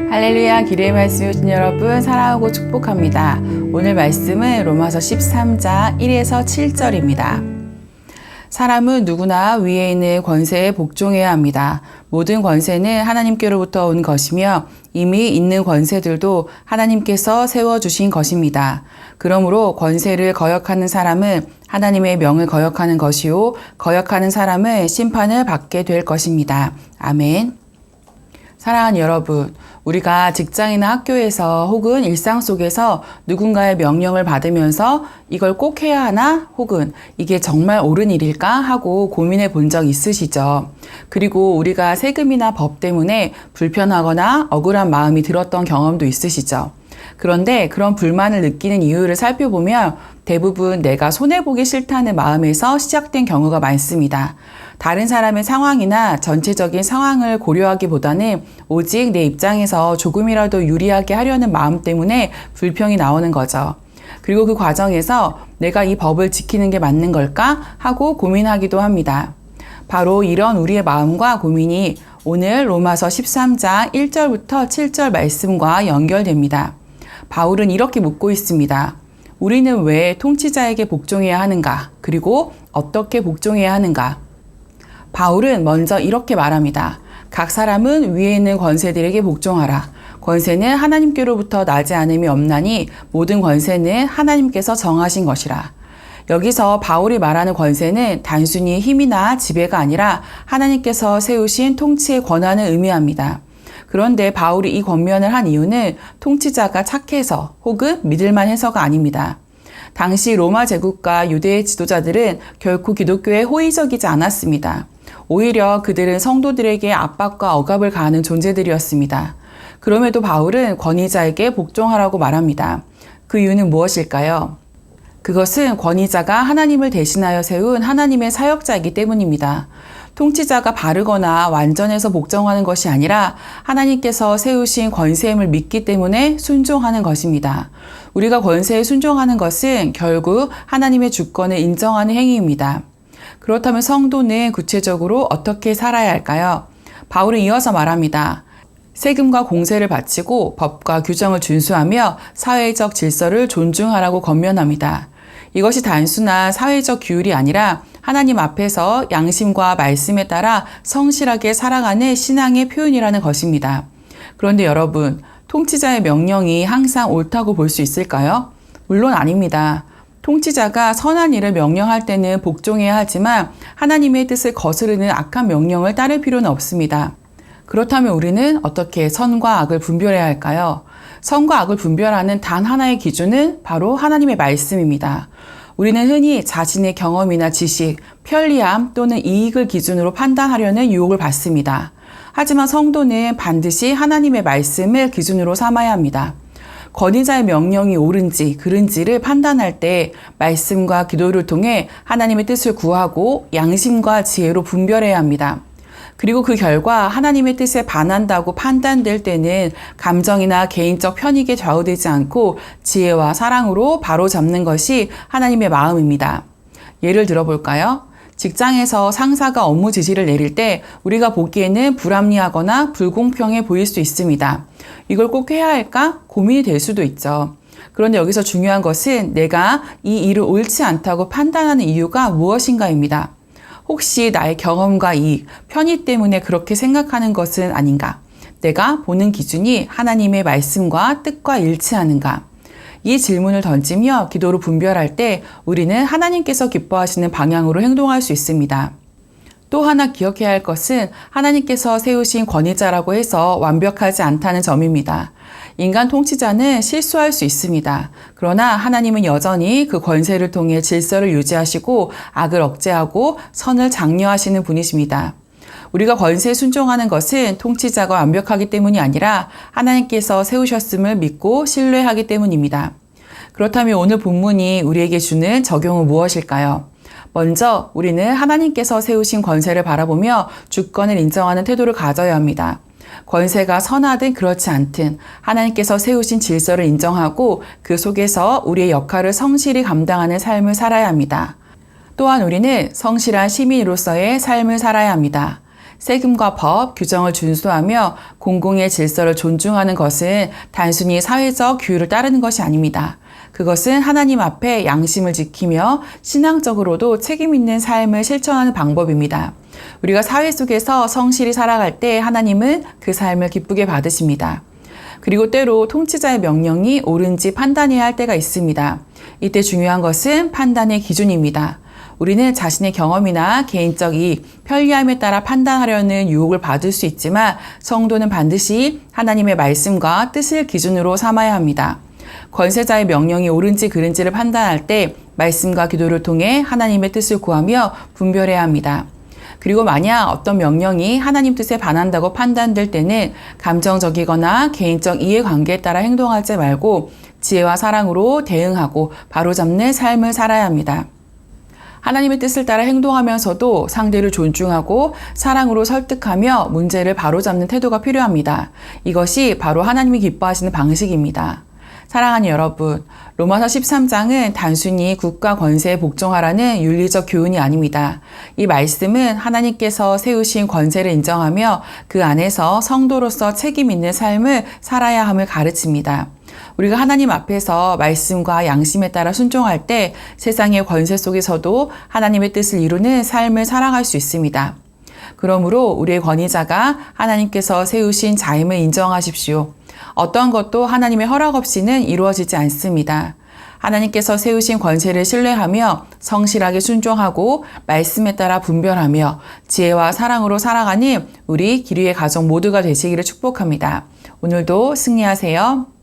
할렐루야, 기도의 말씀 오신 여러분 사랑하고 축복합니다. 오늘 말씀은 로마서 13장 1에서 7절입니다. 사람은 누구나 위에 있는 권세에 복종해야 합니다. 모든 권세는 하나님께로부터 온 것이며 이미 있는 권세들도 하나님께서 세워주신 것입니다. 그러므로 권세를 거역하는 사람은 하나님의 명을 거역하는 것이요 거역하는 사람은 심판을 받게 될 것입니다. 아멘. 사랑하는 여러분, 우리가 직장이나 학교에서 혹은 일상 속에서 누군가의 명령을 받으면서 이걸 꼭 해야 하나? 혹은 이게 정말 옳은 일일까? 하고 고민해 본 적 있으시죠? 그리고 우리가 세금이나 법 때문에 불편하거나 억울한 마음이 들었던 경험도 있으시죠? 그런데 그런 불만을 느끼는 이유를 살펴보면 대부분 내가 손해보기 싫다는 마음에서 시작된 경우가 많습니다. 다른 사람의 상황이나 전체적인 상황을 고려하기보다는 오직 내 입장에서 조금이라도 유리하게 하려는 마음 때문에 불평이 나오는 거죠. 그리고 그 과정에서 내가 이 법을 지키는 게 맞는 걸까 하고 고민하기도 합니다. 바로 이런 우리의 마음과 고민이 오늘 로마서 13장 1절부터 7절 말씀과 연결됩니다. 바울은 이렇게 묻고 있습니다. 우리는 왜 통치자에게 복종해야 하는가? 그리고 어떻게 복종해야 하는가? 바울은 먼저 이렇게 말합니다. 각 사람은 위에 있는 권세들에게 복종하라. 권세는 하나님께로부터 나지 않음이 없나니 모든 권세는 하나님께서 정하신 것이라. 여기서 바울이 말하는 권세는 단순히 힘이나 지배가 아니라 하나님께서 세우신 통치의 권한을 의미합니다. 그런데 바울이 이 권면을 한 이유는 통치자가 착해서 혹은 믿을만 해서가 아닙니다. 당시 로마 제국과 유대의 지도자들은 결코 기독교에 호의적이지 않았습니다. 오히려 그들은 성도들에게 압박과 억압을 가하는 존재들이었습니다. 그럼에도 바울은 권위자에게 복종하라고 말합니다. 그 이유는 무엇일까요? 그것은 권위자가 하나님을 대신하여 세운 하나님의 사역자이기 때문입니다. 통치자가 바르거나 완전해서 복종하는 것이 아니라 하나님께서 세우신 권세임을 믿기 때문에 순종하는 것입니다. 우리가 권세에 순종하는 것은 결국 하나님의 주권을 인정하는 행위입니다. 그렇다면 성도는 구체적으로 어떻게 살아야 할까요? 바울은 이어서 말합니다. 세금과 공세를 바치고 법과 규정을 준수하며 사회적 질서를 존중하라고 권면합니다. 이것이 단순한 사회적 규율이 아니라 하나님 앞에서 양심과 말씀에 따라 성실하게 살아가는 신앙의 표현이라는 것입니다. 그런데 여러분, 통치자의 명령이 항상 옳다고 볼 수 있을까요? 물론 아닙니다. 통치자가 선한 일을 명령할 때는 복종해야 하지만 하나님의 뜻을 거스르는 악한 명령을 따를 필요는 없습니다. 그렇다면 우리는 어떻게 선과 악을 분별해야 할까요? 선과 악을 분별하는 단 하나의 기준은 바로 하나님의 말씀입니다. 우리는 흔히 자신의 경험이나 지식, 편리함 또는 이익을 기준으로 판단하려는 유혹을 받습니다. 하지만 성도는 반드시 하나님의 말씀을 기준으로 삼아야 합니다. 권위자의 명령이 옳은지 그른지를 판단할 때 말씀과 기도를 통해 하나님의 뜻을 구하고 양심과 지혜로 분별해야 합니다. 그리고 그 결과 하나님의 뜻에 반한다고 판단될 때는 감정이나 개인적 편익에 좌우되지 않고 지혜와 사랑으로 바로잡는 것이 하나님의 마음입니다. 예를 들어볼까요? 직장에서 상사가 업무 지시를 내릴 때 우리가 보기에는 불합리하거나 불공평해 보일 수 있습니다. 이걸 꼭 해야 할까? 고민이 될 수도 있죠. 그런데 여기서 중요한 것은 내가 이 일을 옳지 않다고 판단하는 이유가 무엇인가입니다. 혹시 나의 경험과 이익, 편의 때문에 그렇게 생각하는 것은 아닌가? 내가 보는 기준이 하나님의 말씀과 뜻과 일치하는가? 이 질문을 던지며 기도로 분별할 때 우리는 하나님께서 기뻐하시는 방향으로 행동할 수 있습니다. 또 하나 기억해야 할 것은 하나님께서 세우신 권위자라고 해서 완벽하지 않다는 점입니다. 인간 통치자는 실수할 수 있습니다. 그러나 하나님은 여전히 그 권세를 통해 질서를 유지하시고 악을 억제하고 선을 장려하시는 분이십니다. 우리가 권세에 순종하는 것은 통치자가 완벽하기 때문이 아니라 하나님께서 세우셨음을 믿고 신뢰하기 때문입니다. 그렇다면 오늘 본문이 우리에게 주는 적용은 무엇일까요? 먼저 우리는 하나님께서 세우신 권세를 바라보며 주권을 인정하는 태도를 가져야 합니다. 권세가 선하든 그렇지 않든 하나님께서 세우신 질서를 인정하고 그 속에서 우리의 역할을 성실히 감당하는 삶을 살아야 합니다. 또한 우리는 성실한 시민으로서의 삶을 살아야 합니다. 세금과 법, 규정을 준수하며 공공의 질서를 존중하는 것은 단순히 사회적 규율을 따르는 것이 아닙니다. 그것은 하나님 앞에 양심을 지키며 신앙적으로도 책임 있는 삶을 실천하는 방법입니다. 우리가 사회 속에서 성실히 살아갈 때 하나님은 그 삶을 기쁘게 받으십니다. 그리고 때로 통치자의 명령이 옳은지 판단해야 할 때가 있습니다. 이때 중요한 것은 판단의 기준입니다. 우리는 자신의 경험이나 개인적 이익, 편리함에 따라 판단하려는 유혹을 받을 수 있지만 성도는 반드시 하나님의 말씀과 뜻을 기준으로 삼아야 합니다. 권세자의 명령이 옳은지 그른지를 판단할 때 말씀과 기도를 통해 하나님의 뜻을 구하며 분별해야 합니다. 그리고 만약 어떤 명령이 하나님 뜻에 반한다고 판단될 때는 감정적이거나 개인적 이해관계에 따라 행동하지 말고 지혜와 사랑으로 대응하고 바로잡는 삶을 살아야 합니다. 하나님의 뜻을 따라 행동하면서도 상대를 존중하고 사랑으로 설득하며 문제를 바로잡는 태도가 필요합니다. 이것이 바로 하나님이 기뻐하시는 방식입니다. 사랑하는 여러분, 로마서 13장은 단순히 국가 권세에 복종하라는 윤리적 교훈이 아닙니다. 이 말씀은 하나님께서 세우신 권세를 인정하며 그 안에서 성도로서 책임 있는 삶을 살아야 함을 가르칩니다. 우리가 하나님 앞에서 말씀과 양심에 따라 순종할 때 세상의 권세 속에서도 하나님의 뜻을 이루는 삶을 살아갈 수 있습니다. 그러므로 우리의 권위자가 하나님께서 세우신 자임을 인정하십시오. 어떠한 것도 하나님의 허락 없이는 이루어지지 않습니다. 하나님께서 세우신 권세를 신뢰하며 성실하게 순종하고 말씀에 따라 분별하며 지혜와 사랑으로 살아가는 우리 기류의 가족 모두가 되시기를 축복합니다. 오늘도 승리하세요.